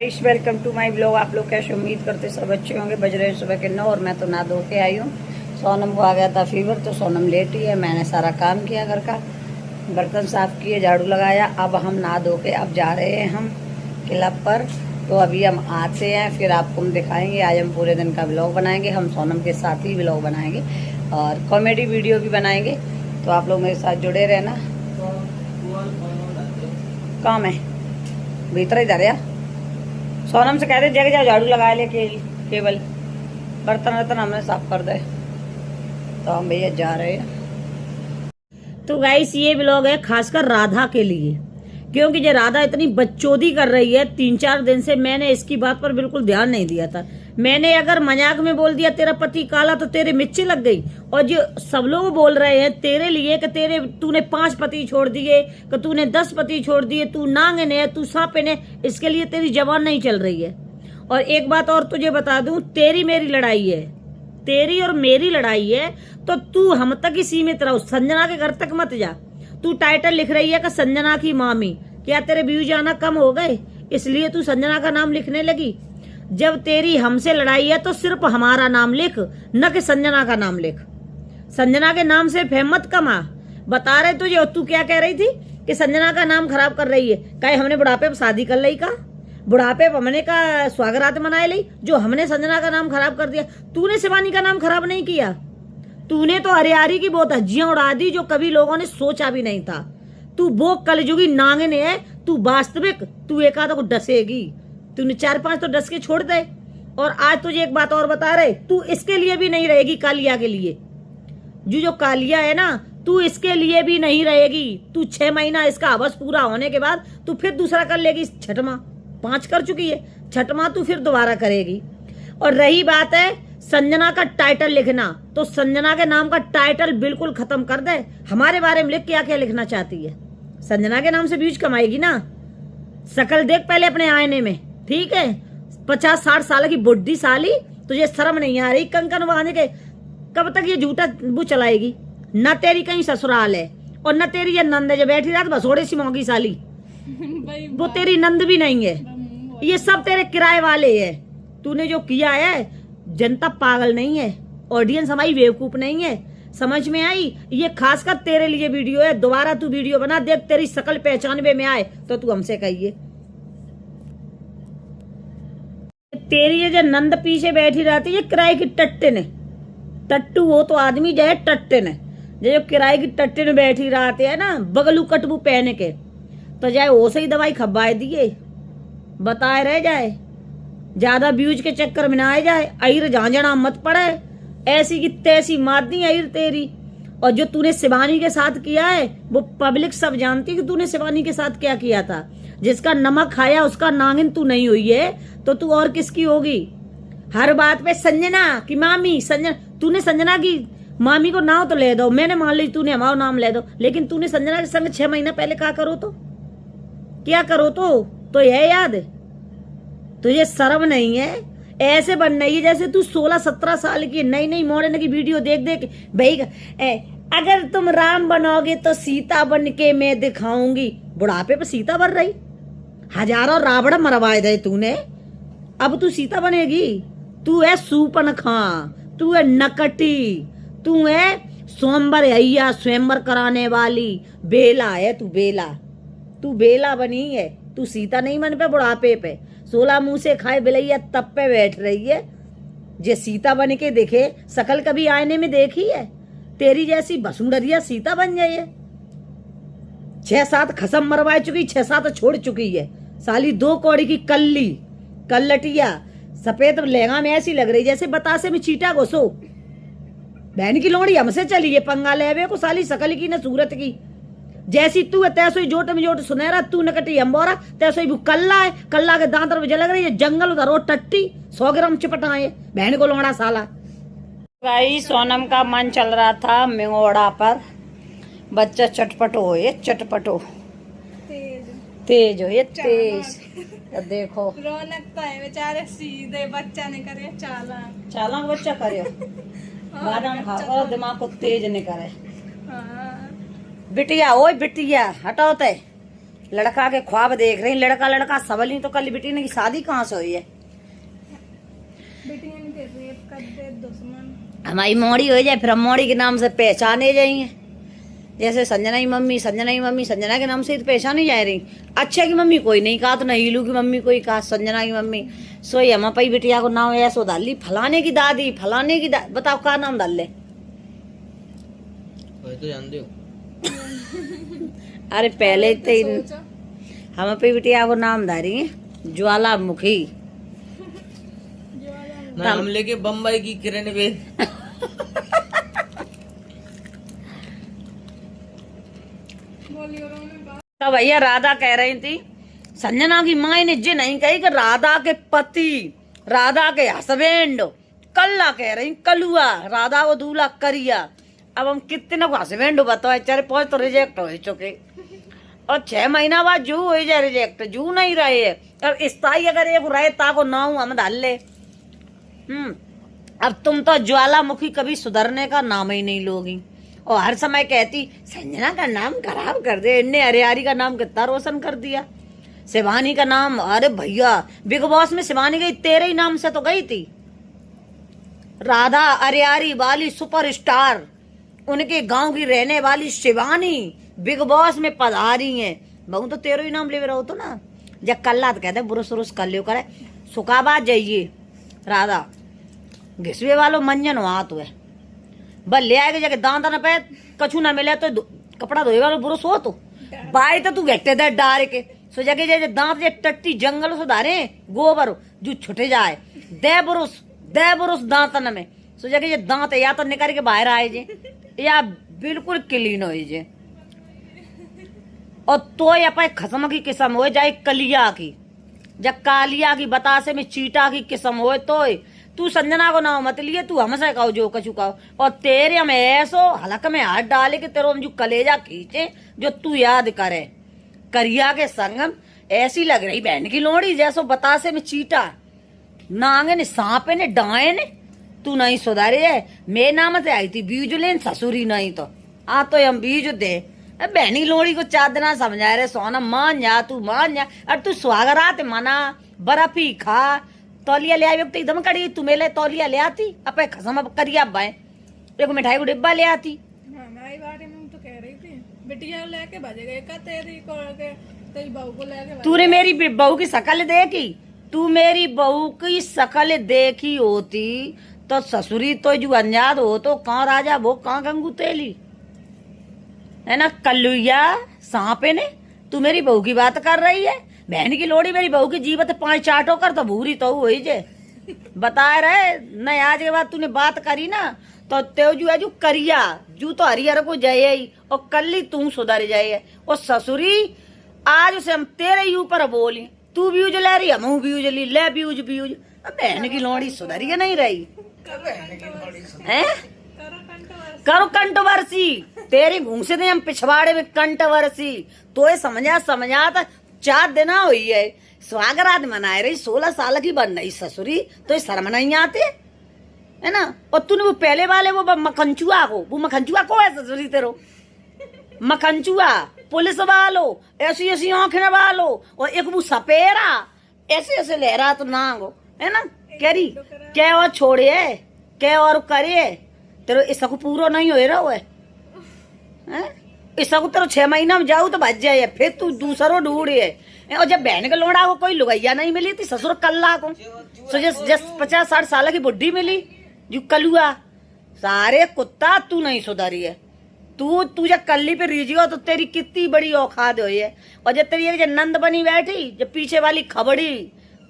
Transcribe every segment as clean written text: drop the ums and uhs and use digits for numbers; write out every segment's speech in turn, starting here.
Welcome to my blog. आप लोग कैसे उम्मीद करते सब अच्छे होंगे। बज रहे सुबह के 9 और मैं तो नहा धो के आई हूँ। सोनम को आ गया था फीवर तो सोनम लेटी है। मैंने सारा काम किया, घर का बर्तन साफ किए, झाड़ू लगाया। अब हम नहा धो के अब जा रहे हैं हम क्लब पर। तो अभी हम आते हैं, फिर आपको हम दिखाएंगे। आज हम पूरे दिन का ब्लॉग बनाएंगे। हम सोनम के साथ ही ब्लॉग बनाएंगे और कॉमेडी वीडियो भी बनाएंगे। तो आप लोग मेरे साथ जुड़े रहना। काम है भीतर ही जा रहे हैं। सोनम से कहते जगह जाओ झाड़ू लगा ले केवल बर्तन वर्तन हमने साफ कर दे। तो हम भैया जा रहे हैं। तो गाइस ये ब्लॉग है खासकर राधा के लिए, क्योंकि जो राधा इतनी बकचोदी कर रही है 3-4 दिन से। मैंने इसकी बात पर बिल्कुल ध्यान नहीं दिया था। मैंने अगर मजाक में बोल दिया तेरा पति काला तो तेरे मिर्ची लग गई। और जो सब लोग बोल रहे हैं तेरे लिए कि तूने 5 पति छोड़ दिए, कि तूने 10 पति छोड़ दिए, तू नांगन है, तू सांपन है, इसके लिए तेरी जबान नहीं चल रही है। और एक बात और तुझे बता दूं, तेरी मेरी लड़ाई है, तेरी और मेरी लड़ाई है। तो तू हम तक ही सीमित रहो, संजना के घर तक मत जा। तू टाइटल लिख रही है कि संजना की मामी। क्या तेरे व्यूज आना कम हो गए इसलिए तू संजना का नाम लिखने लगी? जब तेरी हमसे लड़ाई है तो सिर्फ हमारा नाम लिख, न कि संजना का नाम लिख। संजना के नाम से फेम मत कमा। बता रहे तुझे, और तू क्या कह रही थी कि संजना का नाम खराब कर रही है। कहे हमने बुढ़ापे पर शादी कर ली, का बुढ़ापे पर हमने का स्वागरात मनाए ली, जो हमने संजना का नाम खराब कर दिया। तूने शिवानी का नाम खराब नहीं किया। तूने तो हरियारी की बहुत हज्जियां उड़ा दी जो कभी लोगों ने सोचा भी नहीं था। तू वो कलजुगी नांगन है, तू वास्तविक, तू एक आधा को डसेगी। तूने 4-5 तो डस के छोड़ दे। और आज तुझे एक बात और बता रहे, तू इसके लिए भी नहीं रहेगी, कालिया के लिए। जो कालिया है ना, तू इसके लिए भी नहीं रहेगी। तू 6 महीना इसका हवस पूरा होने के बाद तू फिर दूसरा कर लेगी। 6वां 5 कर चुकी है, 6वां तू फिर दोबारा करेगी। और रही बात है संजना का टाइटल लिखना, तो संजना के नाम का टाइटल बिल्कुल खत्म कर दे। हमारे बारे में लिख क्या क्या लिखना चाहती है? संजना के नाम से व्यूज कमाएगी ना। शकल देख पहले अपने आईने में, ठीक है? 50-60 साल की बुढ़ी साली, तुझे शर्म नहीं आ रही? कंकन बहाने के कब तक ये झूठा वो चलाएगी? न तेरी कहीं ससुराल है और न तेरी ये नंद है जो बैठी रात बसोड़े सी मोगी साली। वो तेरी नंद भी नहीं है, ये सब तेरे किराए वाले है। तूने जो किया है, जनता पागल नहीं है, ऑडियंस हमारी बेवकूफ नहीं है। समझ में आई? ये खासकर तेरे लिए वीडियो है। दोबारा तू वीडियो बना, देख तेरी शकल पहचानवे में आए तो तू हमसे कहिए। तेरी ये जो नंद पीछे बैठी रहती है, किराए की टट्टन है। टट्टू हो तो आदमी जाए, टट्टन है जो किराए की टट्टन में बैठी रहते है ना, बगलू कटबू पहने के, तो जाए ओसे ही दवाई खबाए दिए, बताए रह जाए। ज्यादा व्यूज के चक्कर में ना आ जाए। अहिर झांझना मत पड़े, ऐसी की तैसी मारनी अहिर तेरी। और जो तूने शिवानी के साथ किया है वो पब्लिक सब जानती है कि तूने शिवानी के साथ क्या किया था। जिसका नमक खाया उसका नागिन तू नहीं हुई है तो तू और किसकी होगी? हर बात पे संजना की मामी, संजना। तूने संजना की मामी को नाम तो ले दो, मैंने मान ली तूने हमारा नाम ले दो, लेकिन तूने संजना के संग 6 महीना पहले क्या करो तो क्या करो तो यह याद है? तुझे शर्म नहीं है? ऐसे बन रही है जैसे तू 16-17 साल की नई नई मॉडर्न की वीडियो देख देख भाई। अगर तुम राम बनोगे तो सीता बन के मैं दिखाऊंगी। बुढ़ापे पे सीता बन रही? हजारों रावण मरवाए दे तूने, अब तू सीता बनेगी? तू है सूपन खां, तू है नकटी, तू है स्वयंवर हैया, स्वयंवर कराने वाली बेला है। तू बेला बनी है, तू सीता नहीं बन पे। बुढ़ापे पे 16 मुंह से खाए बिलैया तब पे बैठ रही है। जे सीता बन के देखे, शकल कभी आईने में देखी है? तेरी जैसी भसुंडरिया सीता बन जाइए। 6-7 खसम मरवा चुकी, 6-7 छोड़ चुकी है साली। 2 कौड़ी की कल्लटिया सफेद लहंगा में ऐसी लग रही जैसे बतासे में चीटा घुसो। बहन की लोड़ी हमसे चली है पंगा लेवे को, साली शकल की न सूरत की। जैसी तू है तैसो ही जोट में जोट सुनहरा, तू नकटी अम्बोरा, तैसो ही कल्ला है। कल्ला के दांत में लग रही है, जंगल उधर हो टट्टी 100 ग्राम चिपटाए बहन को लोड़ा साला। भाई सोनम का मन चल रहा था मिंगोड़ा पर। बच्चा चटपटो हो, ये चटपटो तेज हो, ये तेज। तो देखो रौनक तो है बेचारे, सीधे बच्चा ने करे चालाक बच्चा करे बादाम खा और दिमाग को तेज नहीं करे। बिटिया ओ बिटिया हटाओ ते लड़का के ख्वाब देख रही, लड़का लड़का सबल ही तो कल बेटी ने की शादी कहाँ से हुई है। बेटियां नहीं दे रही कर दे दुश्मन। हमारी मोड़ी हो जाए फिर हम मोड़ी के नाम से पहचाने जाएंगे। जैसे संजना की मम्मी, संजना की मम्मी, संजना के नाम से तो पहचानी जा रही। अच्छा की मम्मी कोई नहीं कहा तो हीलू की मम्मी कोई कहा, संजना की मम्मी। सोई हम पई बिटिया को नाम ऐसो डाल ली, फलाने की दादी, फलाने की दादी। बताओ क्या नाम डाल ले। तो जानते हो अरे पहले तो हम अपनी बिटिया को नाम डाली ज्वालामुखी। नाम लेके बम्बई की किरण बेद। तो भैया राधा कह रही थी, संजना की माँ ने जे नहीं कही कि राधा के पति, राधा के हस्बैंड कल्ला कह रही, कलुआ राधा को दूल्हा करिया। अब हम कितने को हस्बैंड बताओ, 4-5 तो रिजेक्ट हो चुके और 6 महीना बाद जू हो जाए रिजेक्ट, जू नहीं रहे है। और स्थाई अगर एक रहे ताको नाम हम डाल ले। अब तुम तो ज्वालामुखी कभी सुधरने का नाम ही नहीं लोगी और हर समय कहती संजना का नाम खराब कर दे। इनने हरियारी का नाम कितना रोशन कर दिया। शिवानी का नाम, अरे भैया बिग बॉस में शिवानी गई तेरे ही नाम से तो गई थी। राधा अरियारी वाली सुपरस्टार, उनके गांव की रहने वाली शिवानी बिग बॉस में पधारी है। बहु तो तेरे ही नाम ले रहो तो ना। जब कल्ला तो कहते बुरुस उरुस कर लियो करे सुखाबाद जाइए राधा घिसवे वालों मंजन वहां तो है बल ले आएगा जगह दांत न पे कछु ना मिले तो कपड़ा धोए वालों बुरुस हो तो बाई तो तू घटे दे डार के सो जगह जे दांत जे टट्टी जंगल सुधारे गोबर जो छुटे जाए दे बुरुस दांत न में सो जगह जे दांत या तो निकल के बाहर आए जे या बिल्कुल क्लीन हो जे और तो या पाए खसम की किस्म हो जाए कलिया की जब कालिया की बतासे में चीटा की किस्म हो तो तू संजना को नाम मत लिए, तू हमसे कहो जो कछु कहो और तेरे में ऐसो हलक में हाथ डाले कि तेरे जो कलेजा खींचे जो तू याद करे। करिया के संगम ऐसी लग रही बहन की लोड़ी जैसो बतासे में चीटा नांगे ने सांपे ने डाए ने। तू नहीं सुधारे है। मेरे नाम से आई थी बीज लेन ससुरी नहीं तो आ तो हम बीज दे बहनी लोड़ी को 4 दिन समझा रहे सोना मान जा तू मान जा। और तू स्वागरात मना बर्फी खा तौलिया ले आई तो एकदम कड़ी तू मेले तौलिया ले आती अपे खसम करिया बाए एक मिठाई को डिब्बा ले आती। हमारी बारे में तो कह रही थी बिटिया लेके भाजे गए का तेरी बहू को लेके। तूने मेरी बहू की शकल देखी? तू मेरी बहू की शकल देखी होती तो ससुरी तो जो अंजाद हो तो कहाँ राजा वो कहाँ गंगू तेली है ना। कल्लुया सांपे ने तू मेरी बहू की बात कर रही है। बहन की लोड़ी मेरी बहू की जीवत 5 चाटो कर तो भूरी तो हुई जे बता रहे न। आज के बाद तूने बात करी ना तो तेव जो है जो करिया जू तो हरियर को जाए और कल तू सुधर जाए और ससुरी आज से हम तेरे ही ऊपर बोली तू ब्यूज ले रही हम ब्यूज ली ले ब्यूज बहन की लोड़ी सुधरी नहीं रही है। करो कंट्रोवर्सी तेरी घूंसे दे हम पिछवाड़े में कंट्रोवर्सी तो ये समझा था 4 दिन हुई है स्वागरात मनाए रही 16 साल की बन रही ससुरी तो ये शर्म नहीं आते है ना। और तूने वो पहले वाले वो मखनचुआ को है ससुरी तेरो मखनचुआ पुलिस वालो ऐसी आंखें वालो और एक वो सपेरा ऐसे लहरा तो नांगो है ना। कह रही क्या और छोड़े क्या और करे तेरो इसको पूरा नहीं हो रहा है इसको तेरो 6 महीना में जाऊ तो बच जाए फिर तू दूसरो ढूंढे। और जब बहन के लोड़ा को कोई लुगैया नहीं मिली थी ससुर कल्ला को सो जस 50-60 साल की बुढ़ी मिली जो कलुआ सारे कुत्ता तू नहीं सुधरी है। तू जब कल्ली पे रीजी हो तो तेरी कितनी बड़ी औकात हुई है। और जब तेरी जब नंद बनी बैठी जब पीछे वाली खबड़ी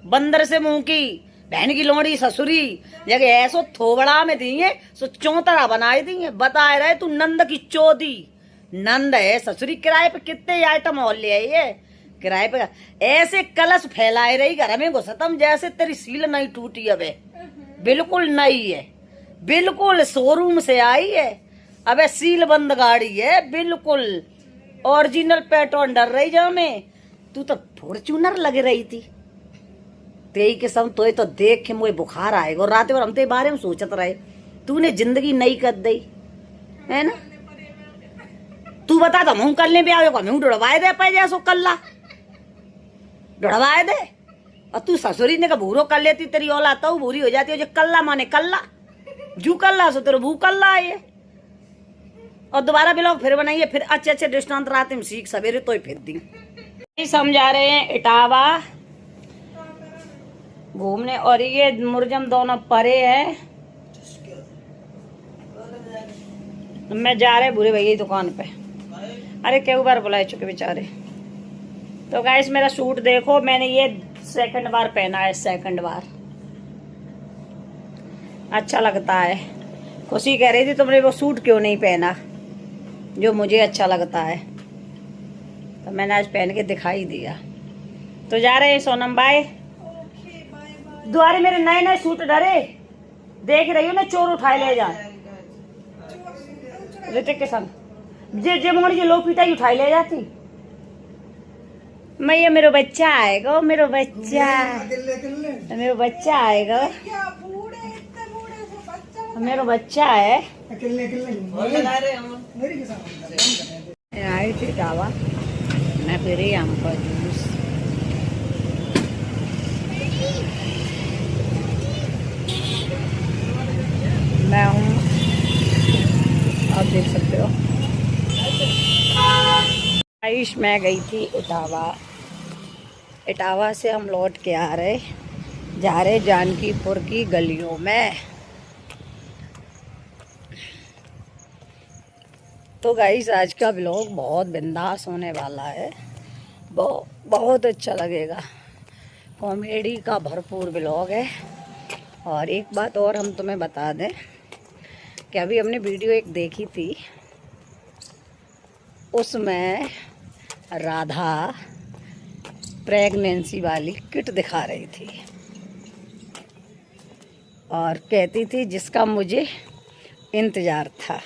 बंदर से मुंह की बहन की लोड़ी ससुरी जगह ऐसो थोबड़ा में दी है सो चौतरा बनाई दी है। बताए रहे तू नंद की चौधी नंद है ससुरी किराए पे कितने आइटम और ले आई है किराए पे ऐसे कलश फैलाए रही घर में घुसतम जैसे तेरी सील नहीं टूटी अबे बिल्कुल नहीं है बिल्कुल शोरूम से आई है अबे सील बंद गाड़ी है बिल्कुल ओरिजिनल पेट्रोल डर रही जा में तू तो फॉर्च्यूनर लग रही थी तेई किस्म तो देख के मुझे बुखार आएगा। और रात भर हम तेरे बारे में सोचत रहे तूने जिंदगी नहीं कर दी है ना। तू बता तो मुँह करने भी आओ मुँह डुड़वाए दे पे जैसो कल्ला डुड़वाए दे। और तू ससुरी ने का भूरो कर लेती तेरी औलाद तो भूरी हो जाती है। जो कल्ला माने कल्ला जू कल्ला सो तेरे भू कल्ला है। और दोबारा ब्लॉग फिर बनाइए, फिर अच्छे अच्छे दृष्टांत रात में सीख सवेरे तो ही फिर दी समझा रहे हैं इटावा घूमने। और ये मुरजम दोनों परे है। मैं जा रहे बुरे भैया दुकान पे। अरे कई बार बुलाए चुके बेचारे। तो गाइस मेरा सूट देखो, मैंने ये सेकंड बार पहना है, सेकंड बार। अच्छा लगता है। खुशी कह रही थी तुमने वो सूट क्यों नहीं पहना जो मुझे अच्छा लगता है, तो मैंने आज पहन के दिखाई दिया। तो जा रहे हैं सोनम बाय। द्वारे मेरे नए नए सूट डरे देख रही हो ना, चोर उठाए ले जा ऋतिक के संग जे मोड़ी जो लो पीटा उठाई ले जाती। मैं ये मेरा बच्चा आएगा, मेरा बच्चा मेरा बच्चा आएगा, मेरा बच्चा है। आई थी दावा मैं फिर ही आम का जूस। मैं हूँ, आप देख सकते हो। आयुष मैं गई थी इटावा। इटावा से हम लौट के आ रहे, जा रहे जानकीपुर की गलियों में। तो गाइस आज का ब्लॉग बहुत बिंदास होने वाला है, बहुत अच्छा लगेगा। कॉमेडी का भरपूर ब्लॉग है। और एक बात और हम तुम्हें बता दें कि अभी हमने वीडियो एक देखी थी, उसमें राधा प्रेगनेंसी वाली किट दिखा रही थी और कहती थी जिसका मुझे इंतज़ार था।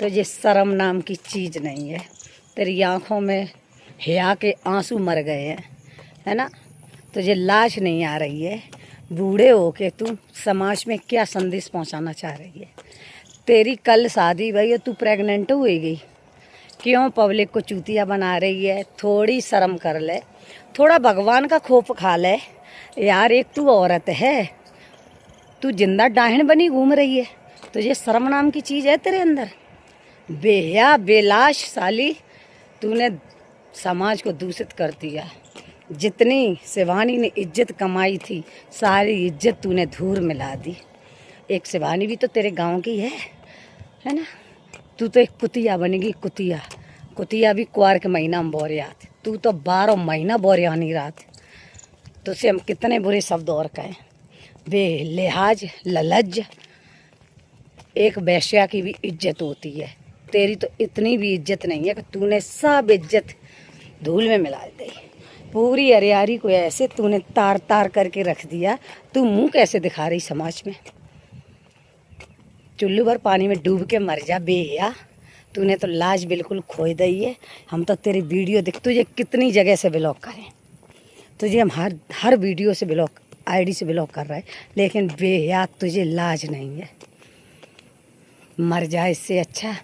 तो ये शर्म नाम की चीज़ नहीं है। तेरी आँखों में हया के आंसू मर गए हैं, है ना। तुझे लाज नहीं आ रही है। बूढ़े हो के तू समाज में क्या संदेश पहुंचाना चाह रही है। तेरी कल शादी भाई और तू प्रेग्नेंट हो गई, क्यों पब्लिक को चूतिया बना रही है। थोड़ी शर्म कर ले, थोड़ा भगवान का खौफ खा ले यार। एक तू औरत है, तू जिंदा डाहिन बनी घूम रही है। तुझे शर्म नाम की चीज़ है तेरे अंदर। बेहया बेलाश साली, तूने समाज को दूषित कर दिया। जितनी शिवानी ने इज्जत कमाई थी सारी इज्जत तूने धूल मिला दी। एक शिवानी भी तो तेरे गांव की है ना। तू तो एक कुतिया बनेगी, कुतिया। कुतिया भी कुआर के महीना में बोरियात, तू तो 12 महीना बोरियानी रात। तुझसे हम कितने बुरे शब्द और कहें। बेलिहाज ललज, एक वैश्या की भी इज्जत होती है। तेरी तो इतनी भी इज्जत नहीं है कि तूने सब इज्जत धूल में मिला दी। पूरी अरियारी को ऐसे तूने तार तार करके रख दिया। तू मुंह कैसे दिखा रही समाज में। चुल्लू भर पानी में डूब के मर जा बेहया। तूने तो लाज बिल्कुल खोई दी है। हम तो तेरी वीडियो देख, तुझे कितनी जगह से ब्लॉक करें, तुझे हम हर वीडियो से ब्लॉक, आईडी से ब्लॉक कर रहे हैं, लेकिन बेहया तुझे लाज नहीं है। मर जाए इससे अच्छा।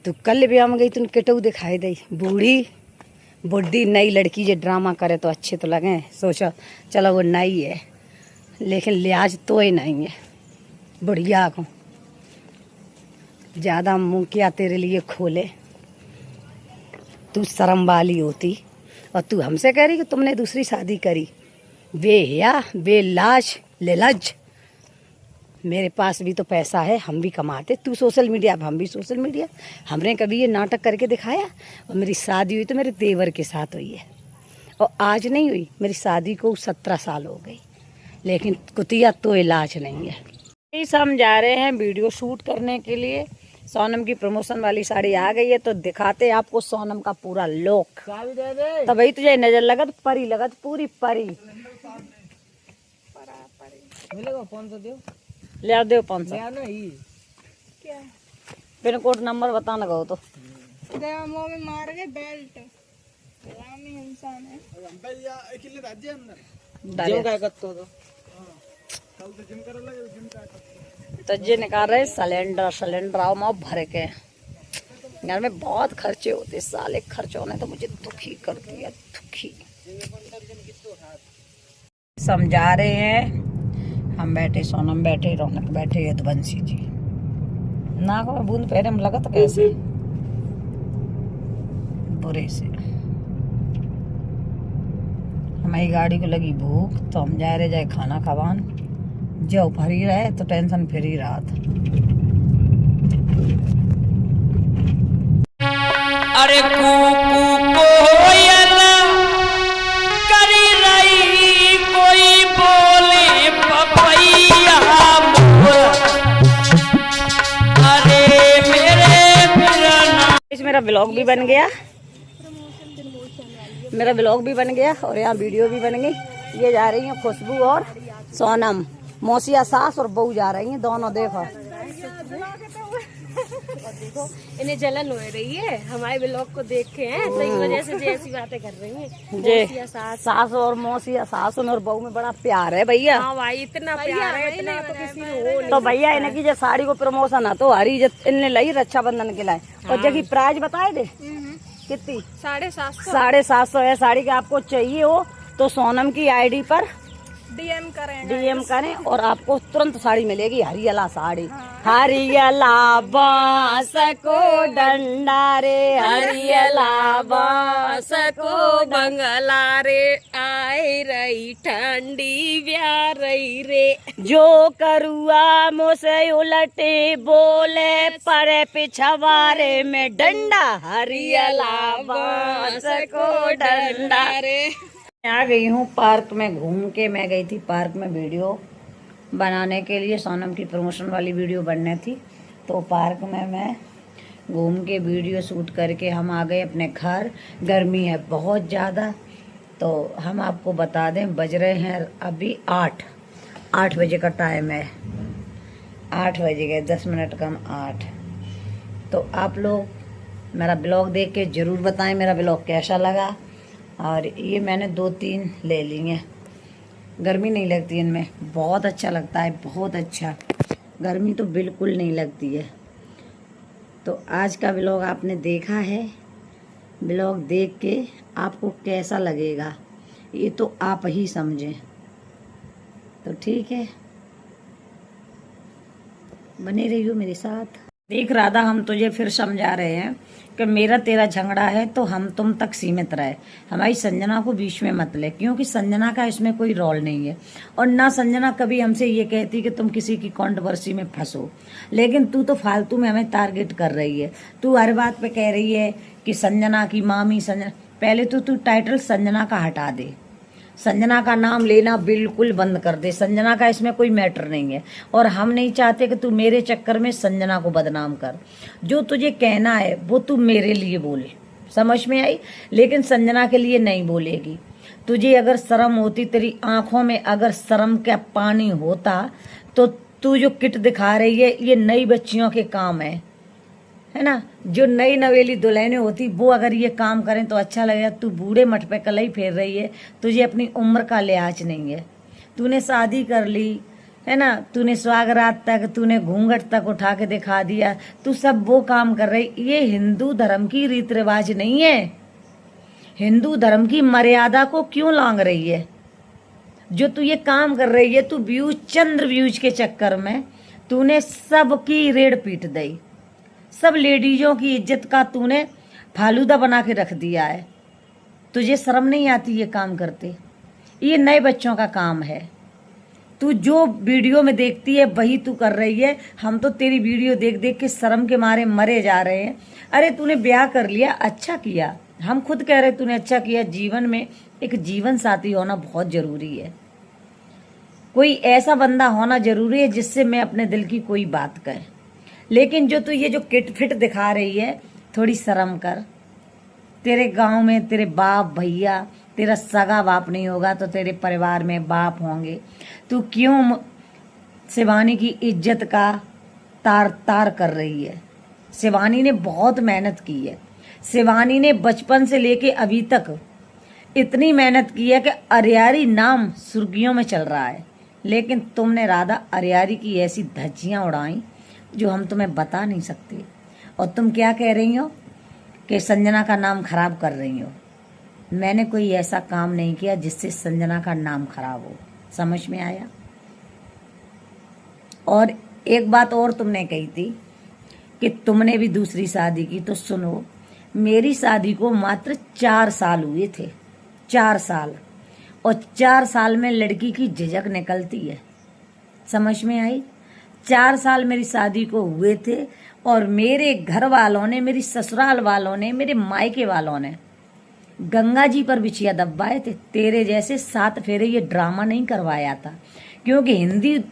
तू कल ब्याह में गई, तूने किटू दिखाई दी। बूढ़ी बुढ़ी नई लड़की जो ड्रामा करे तो अच्छे तो लगे, सोचो चलो वो नई है, लेकिन लिहाज तो ही नहीं है। बुढ़िया को ज़्यादा मुँह क्या तेरे लिए खोले। तू शर्म वाली होती और तू हमसे कह रही कि तुमने दूसरी शादी करी। बेहया बेलाज लेलज। मेरे पास भी तो पैसा है, हम भी कमाते। तू सोशल मीडिया, हम भी सोशल मीडिया। हमने कभी ये नाटक करके दिखाया। और मेरी शादी हुई तो मेरे देवर के साथ हुई है, और आज नहीं हुई। मेरी शादी को 17 साल हो गई, लेकिन कुतिया तो इलाज नहीं है। इस हम जा रहे हैं वीडियो शूट करने के लिए। सोनम की प्रमोशन वाली साड़ी आ गई है, तो दिखाते आपको सोनम का पूरा लुक। तो भाई तुझे नजर लगत परी, लगत पूरी परी। मिलेगा 500 दो, ले आओ, दो 500। क्या पिन कोड नंबर बताना गो तो देवा मुंह में मार के बेल्ट। रामी इंसान है। जिम काय करतो तो तो ये निकाल रहे सिलेंडर। सिलेंडर आओ माँ भर के। घर में बहुत खर्चे होते, साले खर्चों ने तो मुझे दुखी कर दिया, दुखी। समझा रहे हैं, हम बैठे, सोनम बैठे, रौनक बैठे, यदुवंशी जी। नाक में बूंद पैरे में लगा तो कैसे बुरे से। हमारी गाड़ी को लगी भूख तो हम जा रहे जाए खाना खवान, जो भरी रहे तो टेंशन फ्री रहा था। अरे कोयल करी रही कोई बोले पपैया अरे मेरा ब्लॉग भी बन गया, मेरा ब्लॉग भी बन गया और यहाँ वीडियो भी बन गई। ये जा रही हैं खुशबू और सोनम, मौसिया सास और बहू जा रही हैं दोनों। देखो देखो इन्हें जलन हो रही है हमारे ब्लॉग को देख के, हैं तो इस वजह से ऐसी बातें कर रही हैं। जे सास और मौसिया, सास और बहू में बड़ा प्यार है भैया। हाँ भाई इतना प्यार है, इतना तो किसी में हो नहीं। तो भैया इन्हें की जो साड़ी को प्रमोशन है तो हरी इनने लाई रक्षाबंधन के लाए। और जगह प्राइस बताए दे कितनी, 750। 750 है साड़ी के। आपको चाहिए हो तो सोनम की आईडी पर DM करें और आपको तुरंत साड़ी मिलेगी, हरियाला साड़ी। हरियाला बांस को डंडा रे, हरियाला बांस को बंगला रे, आए रही ठंडी ब्याह रही रे। जो करुआ मुझसे उलटे बोले पर पिछवारे में डंडा, हरियाला बांस को डंडा रे। आ गई हूँ पार्क में घूम के। मैं गई थी पार्क में वीडियो बनाने के लिए, सोनम की प्रमोशन वाली वीडियो बनने थी। तो पार्क में मैं घूम के वीडियो शूट करके हम आ गए अपने घर। गर्मी है बहुत ज़्यादा। तो हम आपको बता दें, बज रहे हैं अभी 8 बजे का टाइम है। 8 बजे गए, 10 मिनट कम 8। तो आप लोग मेरा ब्लॉग देख के ज़रूर बताएं मेरा ब्लॉग कैसा लगा। और ये मैंने 2-3 ले ली हैं, गर्मी नहीं लगती इनमें, बहुत अच्छा लगता है, बहुत अच्छा, गर्मी तो बिल्कुल नहीं लगती है। तो आज का ब्लॉग आपने देखा है, ब्लॉग देख के आपको कैसा लगेगा ये तो आप ही समझें। तो ठीक है, बने रहियो मेरे साथ। देख राधा, हम तुझे फिर समझा रहे हैं कि मेरा तेरा झगड़ा है तो हम तुम तक सीमित रहे, हमारी संजना को बीच में मत ले, क्योंकि संजना का इसमें कोई रोल नहीं है। और ना संजना कभी हमसे ये कहती कि तुम किसी की कंट्रोवर्सी में फंसो। लेकिन तू तो फालतू में हमें टारगेट कर रही है। तू हर बात पे कह रही है कि संजना की मामी संजना। पहले तो तू टाइटल संजना का हटा दे, संजना का नाम लेना बिल्कुल बंद कर दे। संजना का इसमें कोई मैटर नहीं है और हम नहीं चाहते कि तू मेरे चक्कर में संजना को बदनाम कर। जो तुझे कहना है वो तू मेरे लिए बोले, समझ में आई? लेकिन संजना के लिए नहीं बोलेगी। तुझे अगर शर्म होती, तेरी आंखों में अगर शर्म का पानी होता तो तू जो किट दिखा रही है ये नई बच्चियों के काम है ना। जो नई नवेली दुल्हने होती वो अगर ये काम करें तो अच्छा लगेगा। तू बूढ़े मठ पे कलई फेर रही है, तुझे अपनी उम्र का लिहाज नहीं है। तूने शादी कर ली है ना, तूने स्वागरात तक, तूने घूंघट तक उठा के दिखा दिया, तू सब वो काम कर रही। ये हिंदू धर्म की रीत रिवाज नहीं है। हिंदू धर्म की मर्यादा को क्यों लांग रही है? जो तू ये काम कर रही है, तू व्यूज, चंद्र व्यूज के चक्कर में तूने सबकी रेड़ पीट दी। सब लेडीजों की इज्जत का तूने फालूदा बना के रख दिया है। तुझे शर्म नहीं आती ये काम करते? ये नए बच्चों का काम है। तू जो वीडियो में देखती है वही तू कर रही है। हम तो तेरी वीडियो देख देख के शर्म के मारे मरे जा रहे हैं। अरे तूने ब्याह कर लिया, अच्छा किया, हम खुद कह रहे तूने अच्छा किया। जीवन में एक जीवन साथी होना बहुत जरूरी है। कोई ऐसा बंदा होना जरूरी है जिससे मैं अपने दिल की कोई बात कहे। लेकिन जो तू ये जो किट फिट दिखा रही है, थोड़ी शर्म कर। तेरे गांव में तेरे बाप भैया, तेरा सगा बाप नहीं होगा तो तेरे परिवार में बाप होंगे। तू क्यों शिवानी की इज्जत का तार तार कर रही है? शिवानी ने बहुत मेहनत की है। शिवानी ने बचपन से लेके अभी तक इतनी मेहनत की है कि अरियारी नाम सुर्खियों में चल रहा है। लेकिन तुमने राधा अरियारी की ऐसी धज्जियां उड़ाई जो हम तुम्हें बता नहीं सकते। और तुम क्या कह रही हो कि संजना का नाम खराब कर रही हो। मैंने कोई ऐसा काम नहीं किया जिससे संजना का नाम खराब हो, समझ में आया। और एक बात और तुमने कही थी कि तुमने भी दूसरी शादी की, तो सुनो, मेरी शादी को मात्र 4 साल हुए थे, 4 साल, और 4 साल में लड़की की झिझक निकलती है, समझ में आई। 4 साल मेरी शादी को हुए थे और मेरे घर वालों ने, मेरी ससुराल वालों ने, मेरे मायके वालों ने गंगा जी पर बिछिया दबाए थे। तेरे जैसे 7 फेरे ये ड्रामा नहीं करवाया था, क्योंकि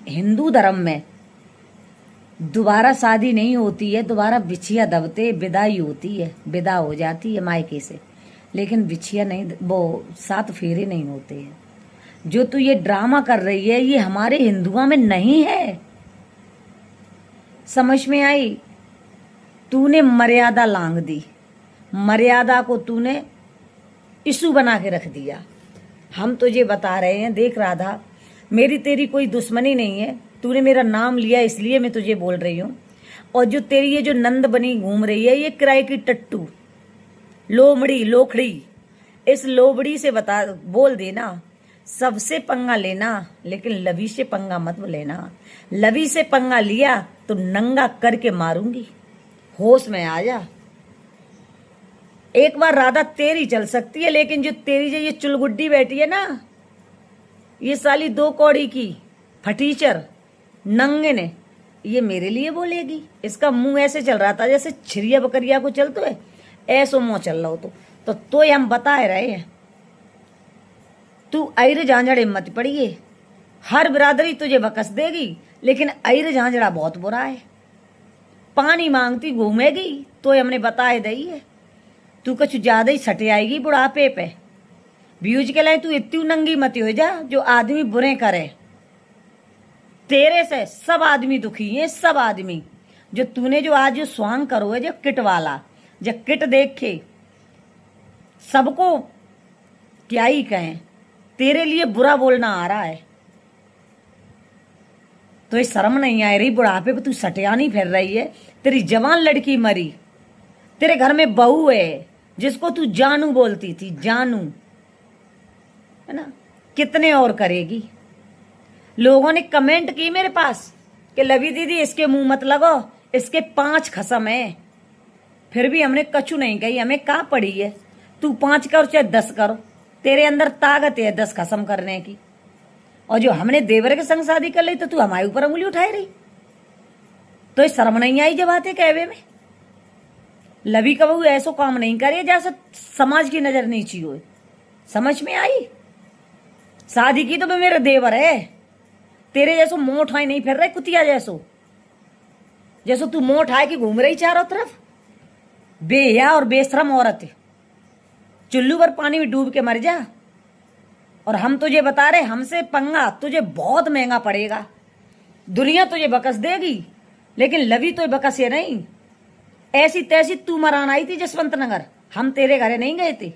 हिंदू धर्म में दोबारा शादी नहीं होती है, दोबारा बिछिया दबते, विदाई होती है, विदा हो जाती है मायके से, लेकिन बिछिया नहीं, वो 7 फेरे नहीं होते हैं। जो तू ये ड्रामा कर रही है ये हमारे हिंदुओं में नहीं है, समझ में आई। तूने मर्यादा लांघ दी, मर्यादा को तूने इशू बना के रख दिया। हम तुझे बता रहे हैं, देख राधा, मेरी तेरी कोई दुश्मनी नहीं है, तूने मेरा नाम लिया इसलिए मैं तुझे बोल रही हूँ। और जो तेरी ये जो नंद बनी घूम रही है, ये किराए की टट्टू, लोमड़ी, लोखड़ी, इस लोबड़ी से बता, बोल देना सबसे पंगा लेना, लेकिन लवी से पंगा मत लेना। लवी से पंगा लिया तो नंगा करके मारूंगी, होश में आ जा। एक बार राधा तेरी चल सकती है, लेकिन जो तेरी जो ये चुलगुड्डी बैठी है ना, ये साली 2 कौड़ी की फटीचर नंगे ने, ये मेरे लिए बोलेगी। इसका मुंह ऐसे चल रहा था जैसे छिरिया बकरिया को चलते है, ऐसो मुंह चल रहा हो। तो ये हम बता रहे हैं, तू ऐर झांझड़े मत पड़िए। हर बिरादरी तुझे बकस देगी, लेकिन ऐर झांझड़ा बहुत बुरा है। पानी मांगती घूमेगी तो हमने बताए दई है, तू कुछ ज्यादा ही सटे आएगी बुढ़ापे पे। व्यूज के लिए तू इतनी नंगी मत हो जा जो आदमी बुरे करे। तेरे से सब आदमी दुखी है, सब आदमी। जो तूने जो आज जो स्वांग करो है, जो किट वाला, जो किट देख के सबको क्या ही कहें, तेरे लिए बुरा बोलना आ रहा है। तो ये शर्म नहीं आ रही, बुढ़ापे पे तू सटिया नहीं फिर रही है। तेरी जवान लड़की मरी, तेरे घर में बहू है जिसको तू जानू बोलती थी, जानू, है ना। कितने और करेगी। लोगों ने कमेंट की मेरे पास कि लवी दीदी इसके मुंह मत लगो, इसके 5 खसम है। फिर भी हमने कछु नहीं कही, हमें कहाँ पड़ी है। तू 5 करो चाहे 10 करो, तेरे अंदर ताकत है 10 खसम करने की। और जो हमने देवर के संग शादी कर ली तो तू हमारे ऊपर उंगली उठाई रही। तो ये शर्म नहीं आई जब आते कहवे में। लवी का बहू ऐसो काम नहीं करे जैसे समाज की नजर नीची हो, समझ में आई। शादी की तो मेरा देवर है, तेरे जैसो मुंह उठाए नहीं फिर रहे कुतिया जैसो तू मुंह उठाए कि घूम रही चारों तरफ। बेहया और बेशरम औरत, चुल्लू पर पानी में डूब के मर जा। और हम तुझे बता रहे, हमसे पंगा तुझे बहुत महंगा पड़ेगा। दुनिया तुझे बकस देगी, लेकिन लवी तो बकस ये नहीं। ऐसी तैसी तू मरान आई थी जसवंत नगर, हम तेरे घरे नहीं गए थे।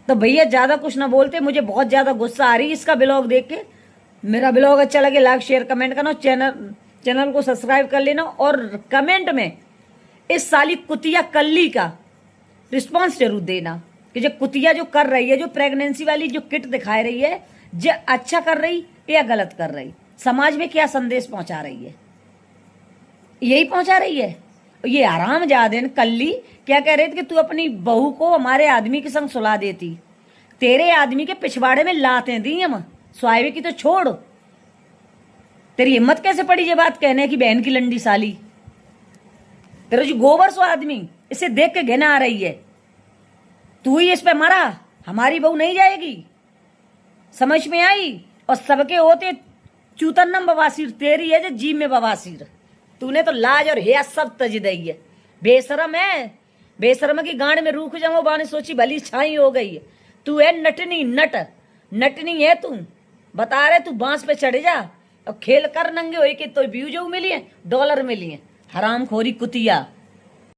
तो भैया ज्यादा कुछ ना बोलते, मुझे बहुत ज्यादा गुस्सा आ रही इसका ब्लॉग देख के। मेरा ब्लॉग अच्छा लगे लाइक शेयर कमेंट करना, चैनल को सब्सक्राइब कर लेना, और कमेंट में इस साली कुतिया कल्ली का रिस्पांस जरूर देना कि जो कुतिया जो कर रही है, जो प्रेगनेंसी वाली जो किट दिखा रही है, जो अच्छा कर रही या गलत कर रही, समाज में क्या संदेश पहुंचा रही है, यही पहुंचा रही है। ये आराम जादेन कल्ली क्या कह रहे थे कि तू अपनी बहू को हमारे आदमी के संग सुला देती। तेरे आदमी के पिछवाड़े में लाते दी हम, स्वाइवे की तो छोड़। तेरी हिम्मत कैसे पड़ी ये बात कहने की, बहन की लंडी साली। तेरा जो गोबर सो आदमी, इसे देख के घिना आ रही है। तू ही इस पे मरा, हमारी बहू नहीं जाएगी, समझ में आई। और सबके होते चूतन्नम बवासीर, तेरी है जो जीव में बवासीर। तूने तो लाज और हेया सब तज दई है। बेशरम है, बेशरम की गांड में रूख जाओ बाने सोची भली छाई हो गई है। तू है नटनी, नटनी है तू। बता रहे तू बांस पे चढ़ जा और खेल कर नंगे हो के तो व्यूज मिली है, डॉलर मिली है। हराम खोरी कुतिया।